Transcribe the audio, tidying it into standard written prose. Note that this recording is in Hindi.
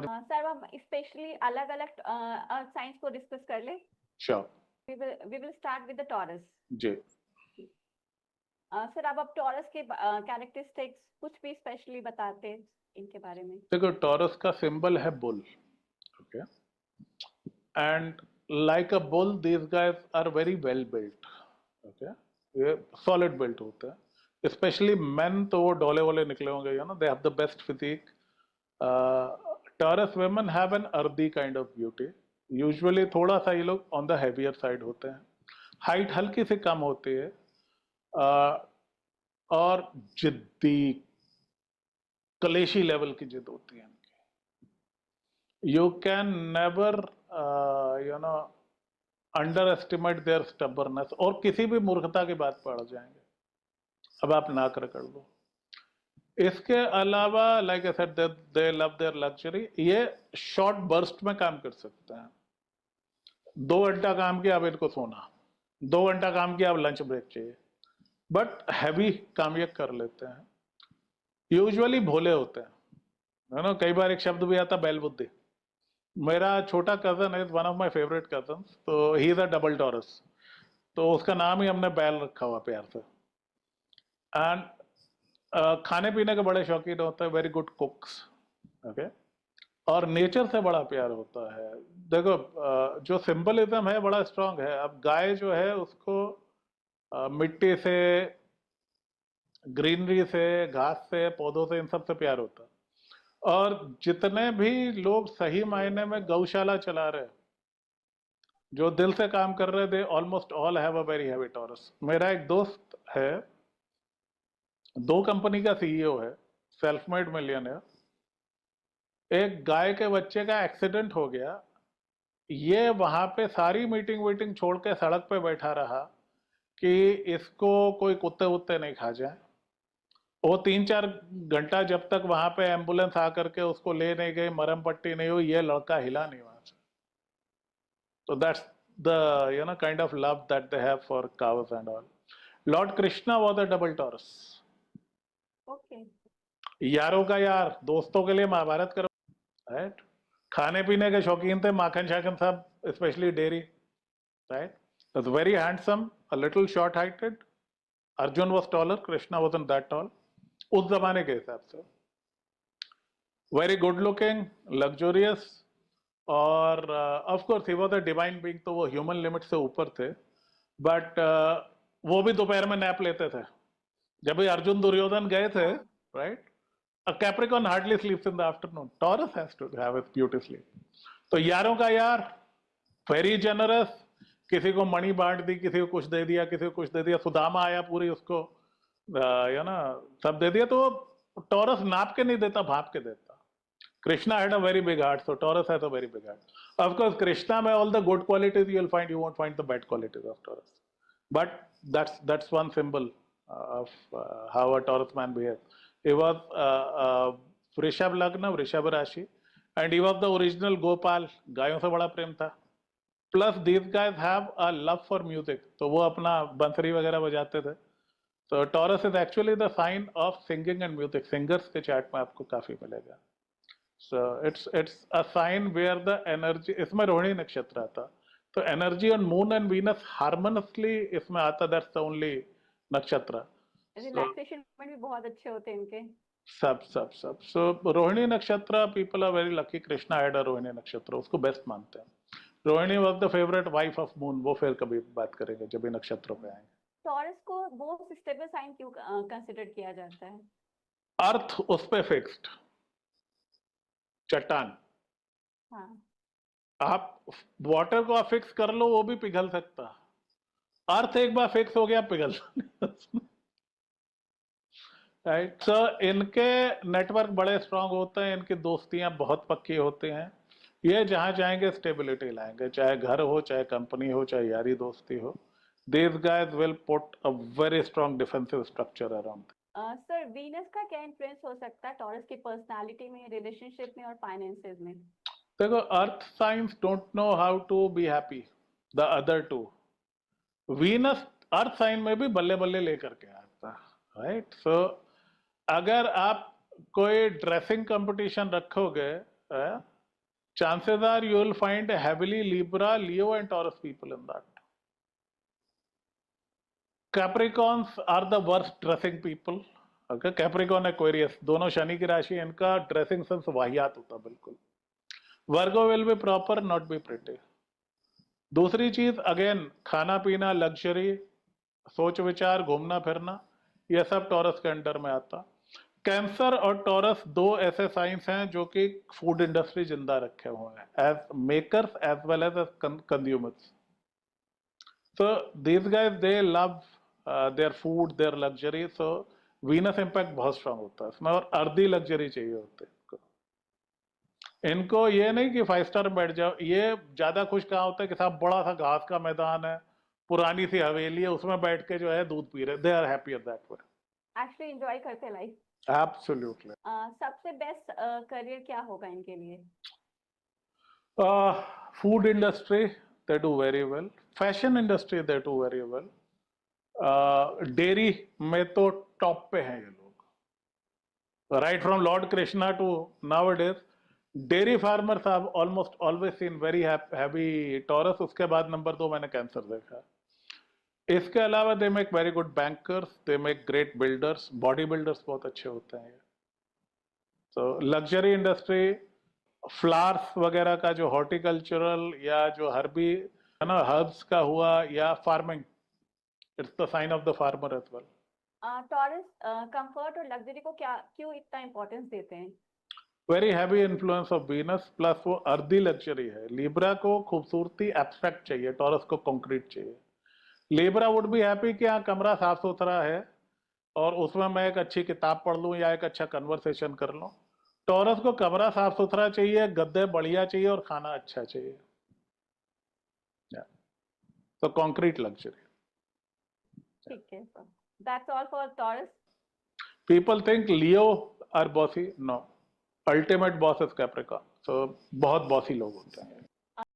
सर हम स्पेशली अलग अलग अर्थ साइंस को डिस्कस कर ले। Sure. We will start with the Taurus. जी। सर अब टॉरस के कैरेक्टरिस्टिक्स कुछ भी स्पेशली बताते इनके बारे में। देखो, टॉरस का सिंबल है bull, okay, and like a bull these guys are very well built, okay, ये सॉलिड बिल्ट होता है। स्पेशली मेन तो वो डोले वोले निकले होंगे, you know, they have the best physique. Taurus women have an earthy kind of beauty. Usually थोड़ा सा ये लोग ऑन द हैवियर साइड होते हैं, हाइट हल्की सी कम होती है, और जिद्दी कलेशी लेवल की जिद होती है इनकी। You can never you know underestimate their stubbornness, और किसी भी मूर्खता की बात पड़ जाएंगे, अब आप ना कर लो। इसके अलावा like I said they love their luxury. ये शॉर्ट बर्स्ट में काम कर सकते हैं। 2 घंटा काम किया, अब इनको सोना, 2 घंटा काम किया, अब लंच ब्रेक चाहिए, बट हैवी काम ये कर लेते हैं। यूजुअली भोले होते हैं, है ना। कई बार एक शब्द भी आता बैल बुद्धि। मेरा छोटा कजन है, one of my favourite cousins, तो he is a double Taurus, तो उसका नाम ही हमने बैल रखा हुआ प्यार से। एंड खाने पीने के बड़े शौकीन होते हैं, वेरी गुड कुक्स, ओके, और नेचर से बड़ा प्यार होता है। देखो, जो सिंबलिज्म है बड़ा स्ट्रांग है। अब गाय जो है उसको मिट्टी से, ग्रीनरी से, घास से, पौधों से, इन सब से प्यार होता है। और जितने भी लोग सही मायने में गौशाला चला रहे, जो दिल से काम कर रहे, they almost all have a very heavy taurus. मेरा एक दोस्त है, 2 कंपनी का सीईओ है, सेल्फ मेड मिलियनियर। एक गाय के बच्चे का एक्सीडेंट हो गया, ये वहां पे सारी मीटिंग वीटिंग छोड़ के सड़क पे बैठा रहा कि इसको कोई कुत्ते वुत्ते नहीं खा जाए। वो 3-4 घंटा जब तक वहां पे एम्बुलेंस आकर के उसको ले नहीं गई, मरहम पट्टी नहीं हुई, ये लड़का हिला नहीं वहां से। तो that's the you know kind of love that they have for cows and all. Lord Krishna was a double taurus. Okay. यारों का यार, दोस्तों के लिए महाभारत करो, राइट। खाने पीने के शौकीन थे, माखन शाखन सब, specially dairy, right. Was very handsome, a little short heighted. Arjun was taller, Krishna wasn't that tall, उस जमाने के हिसाब से। वेरी गुड लुकिंग, लग्जोरियस, और of course he was a divine being, तो वो ह्यूमन लिमिट से ऊपर थे। बट वो भी दोपहर में नैप लेते थे। जब भी अर्जुन दुर्योधन गए थे, right, a Capricorn hardly sleeps in the afternoon, Taurus has to have its beauty sleep. तो यारों का यार, वेरी जनरस, किसी को मणि बांट दी, किसी को कुछ दे दिया, किसी को कुछ दे दिया। सुदामा आया, पूरी उसको यू ना सब दे दिया। तो टॉरस नाप के नहीं देता, भाप के देता। Krishna had a very big heart, so Taurus has a very big heart. Of course, Krishna में all the good qualities you will find, you won't find the bad qualities of Taurus. But that's one symbol of how a Taurus man behaves. He was वृषभ लग्न, वृषभ राशि, and he was the original Gopal, गायों से बड़ा प्रेम था। Plus these guys have a love for music, तो वो अपना बंसरी वगैरह बजाते थे। So Taurus is actually the sign of singing and music. Singers के चार्ट में आपको काफी मिलेगा। So it's a sign where the energy, इसमें रोहिणी नक्षत्र आता, तो energy on moon and Venus harmoniously इसमें आता। दैट्स द ओनली नक्षत्र। रिलैक्सेशन में भी बहुत अच्छे होते हैं इनके। सब so Rohini nakshatra, people are very lucky. Krishna had a Rohini nakshatra, उसको बेस्ट मानते हैं। Rohini was the favourite wife of moon. वो फिर कभी बात करेंगे जब भी नक्षत्रों पे आएंगे। टॉरस को मोस्ट स्टेबल साइन क्यों कंसीडर किया जाता है? अर्थ उस पे फिक्स्ड, चट्टान। हाँ। आप वाटर को आप फिक्स कर लो, वो भी पिघल सकता। अर्थ एक बार फिक्स हो गया, पिघल राइट। सो इनके नेटवर्क बड़े स्ट्रांग होते हैं, इनकी दोस्तियां बहुत पक्की होती हैं। ये जहां जाएंगे स्टेबिलिटी लाएंगे, चाहे घर हो, चाहे कंपनी हो, चाहे यारी दोस्ती हो। These guys will put a very strong defensive structure around. Sir Venus का क्या इन्फ्लुएंस हो सकता है टॉरस की पर्सनालिटी में, रिलेशनशिप में और फाइनेंसेस में? देखो, earth signs don't know how to be happy, the other two. Venus earth sign में भी बल्ले बल्ले लेकर के आता, राइट। सो अगर आप कोई ड्रेसिंग कंपटीशन रखोगे chances are you will find heavily Libra, Leo and Taurus people in that. Capricorns are the worst dressing people. Okay, Capricorn, Aquarius, दोनों शनि की राशि, इनका ड्रेसिंग सेंस वाहियात होता बिल्कुल. Virgo will be proper, not be pretty. दूसरी चीज अगेन, खाना पीना, लग्जरी, सोच विचार, घूमना फिरना, यह सब टॉरस के अंडर में आता. कैंसर और टॉरस दो ऐसे साइंस हैं जो कि फूड इंडस्ट्री जिंदा रखे हुए हैं, as makers as well as consumers. So these guys they love their food, their luxury. So Venus impact बहुत स्ट्रांग होता है इसमें, और अर्धी लग्जरी चाहिए होती है इनको. ये नहीं कि 5 स्टार में बैठ जाओ. ये ज्यादा खुश कहाँ होता है कि साहब बड़ा सा घास का मैदान है, पुरानी सी हवेली है, उसमें बैठ के जो है दूध पी रहे. They are happy at that way. Actually enjoy करते लाइफ. एब्सोल्युटली. सबसे बेस्ट करियर क्या होगा इनके लिए? Food industry they do very well. Fashion industry they do very well. Dairy में तो टॉप पे हैं ये लोग. Right from lord Krishna to now it is dairy farmers have almost always seen very heavy Taurus. उसके बाद नंबर 2 मैंने कैंसर देखा. इसके अलावा they make very good bankers, they make great builders, body builders बहुत अच्छे होते हैं. तो लग्जरी इंडस्ट्री, फ्लावर्स वगैरह का जो हॉर्टिकल्चरल या जो हर्बी है ना, हर्ब्स का हुआ, या farming, it's the sign of the farmer as well. Taurus comfort और लग्जरी को क्यों इतना इंपॉर्टेंस देते हैं? Very heavy influence of Venus, plus वो अर्धी लग्जरी है. लिब्रा को खूबसूरती एब्स्ट्रैक्ट चाहिए, टॉरस को कॉन्क्रीट चाहिए. लिब्रा वुड बी हैप्पी कि हाँ कमरा साफ सुथरा है और उसमें मैं एक अच्छी किताब पढ़ लूं या एक अच्छा कन्वर्सेशन कर लूं. टॉरस को कमरा साफ सुथरा चाहिए, गद्दे बढ़िया चाहिए और खाना अच्छा चाहिए. तो कॉन्क्रीट लग्जरी. ठीक है sir. That's all for Taurus. People think Leo are bossy. No, ultimate boss is Capricorn. So बहुत बॉसी लोग होते हैं.